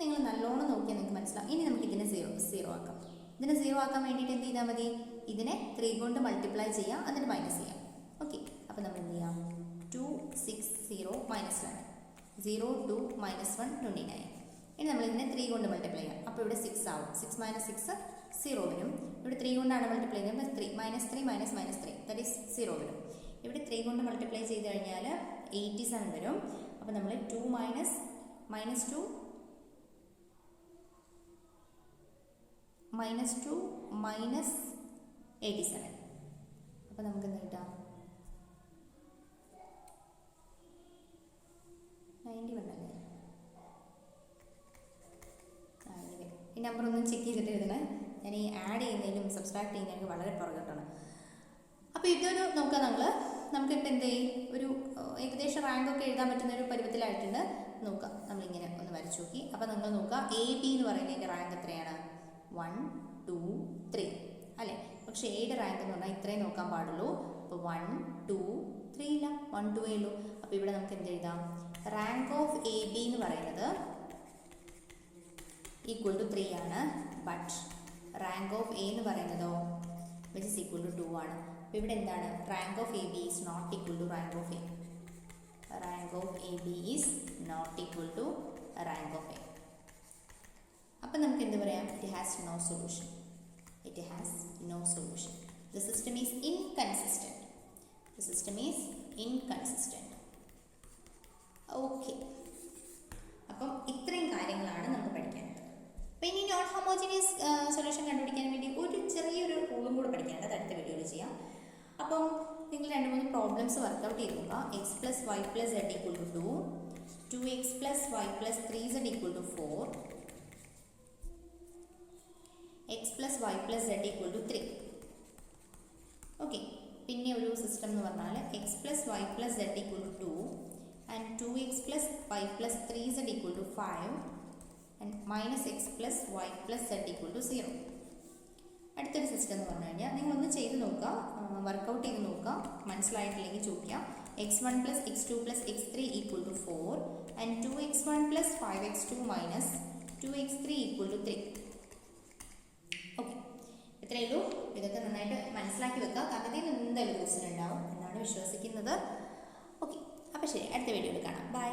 നിങ്ങൾ നല്ലോണം നോക്കിയാൽ നിങ്ങൾക്ക് മനസ്സിലാവും. ഇനി നമുക്ക് ഇതിനെ 0 ആക്കാം. ഇതിനെ 0 ആക്കാൻ വേണ്ടിയിട്ട് എന്ത് ചെയ്താൽ മതി, ഇതിനെ 3 കൊണ്ട് മൾട്ടിപ്ലൈ ചെയ്യാം, എന്നിട്ട് മൈനസ് ചെയ്യാം. ഓക്കെ, അപ്പോൾ നമ്മൾ എന്ത് ചെയ്യാം, 2 6 0 -11, 0 2 -1 29. ഇനി നമ്മൾ ഇതിനെ 3 കൊണ്ട് മൾട്ടിപ്ലൈ ചെയ്യാം. അപ്പോൾ ഇവിടെ 6 ആവും. 6 - 6 0 വരും. ഇവിടെ 3 കൊണ്ടാണ് മൾട്ടിപ്ലൈ ചെയ്യുന്നത്. -3 -3 ദാറ്റ് ഈസ് 0 വരും. ഇവിടെ 3 കൊണ്ട് മൾട്ടിപ്ലൈ ചെയ്ത് കഴിഞ്ഞാൽ 87 വരും. അപ്പോൾ നമ്മൾ 2 -2 -87. അപ്പോൾ നമുക്ക് എന്താ കിട്ടാം, 91 അല്ലേ? ഈ നമ്പർ ഒന്നും ചെക്ക് ചെയ്തിട്ട് എഴുതണേ. ഞാൻ ഈ ആഡ് ചെയ്യുന്നതിലും സബ്സ്ട്രാക്ട് ചെയ്യുന്നതിനും വളരെ പുറകോട്ടാണ്. അപ്പോൾ ഇതൊരു നോക്കാം, നമുക്കിപ്പോൾ എന്ത് ചെയ്യും, ഒരു ഏകദേശം റാങ്കൊക്കെ എഴുതാൻ പറ്റുന്ന ഒരു പരുവത്തിലായിട്ടുണ്ട്. നോക്കാം, നമ്മളിങ്ങനെ ഒന്ന് വരച്ചു നോക്കി. അപ്പോൾ നിങ്ങൾ നോക്കുക, എ ബി എന്ന് പറയുന്നതിൻ്റെ റാങ്ക് എത്രയാണ്, 1 2 3 അല്ലേ? പക്ഷേ എയുടെ റാങ്ക് എന്ന് പറഞ്ഞാൽ ഇത്രയും നോക്കാൻ പാടുള്ളൂ. അപ്പോൾ 1 2 3 ഇല്ല, 1 2 ഉള്ളൂ. അപ്പോൾ ഇവിടെ നമുക്ക് എന്ത് എഴുതാം, റാങ്ക് ഓഫ് എ ബി എന്ന് പറയുന്നത് ഈക്വൽ ടു 3 ആണ്. ബട്ട് റാങ്ക് ഓഫ് എ എന്ന് പറയുന്നതോ വിച്ച് ഇസ് ഈക്വൽ ടു 2 ആണ്. അപ്പോൾ ഇവിടെ എന്താണ്, rank of A B is not equal to rank of A. Rank of A B is not equal to rank of A. അപ്പം നമുക്ക് എന്ത് പറയാം, it has no solution. It has no solution. The system is inconsistent. The system is inconsistent. Okay, അപ്പം ഇത്രയും കാര്യങ്ങളാണ് നമുക്ക് പഠിക്കാനുള്ളത്. അപ്പോൾ ഇനി നോൺ ഹോമോജീനിയസ് സൊല്യൂഷൻ കണ്ടുപിടിക്കാൻ വേണ്ടി ഒരു ചെറിയൊരു റൂളും കൂടെ പഠിക്കാനുണ്ട്, അടുത്ത വീഡിയോയിൽ ചെയ്യാം. അപ്പം നിങ്ങൾ 2-3 പ്രോബ്ലംസ് വർക്കൗട്ട് ചെയ്ത് നോക്കുക. x + y + z = 2, 2x + y + 3z = 4, x + y + z = 3. Okay, പിന്നെ ഒരു സിസ്റ്റം എന്ന് പറഞ്ഞാൽ x + y + z = 2 and 2x + y + 3z = 5 and -x + y + z = 0. അടുത്തൊരു സിസ്റ്റം എന്ന് പറഞ്ഞു കഴിഞ്ഞാൽ നിങ്ങളൊന്ന് ചെയ്ത് നോക്കുക, വർക്കൗട്ട് ചെയ്ത് നോക്കുക, മനസ്സിലായിട്ടില്ലെങ്കിൽ ചോദിക്കാം. x1 + x2 + x3 = 4 and 2x1 + 5x2 - 2x3 = 3. Okay, ഇത്രയേ ഉള്ളൂ. ഇതൊക്കെ നന്നായിട്ട് മനസ്സിലാക്കി വെക്കുക, കാരണം ഇതിൽ എന്തായാലും ക്വസ്റ്റ്യൻ ഉണ്ടാവും എന്നാണ് വിശ്വസിക്കുന്നത്. ഓക്കെ, അപ്പോൾ ശരി, അടുത്ത വീഡിയോയിൽ കാണാം. ബൈ.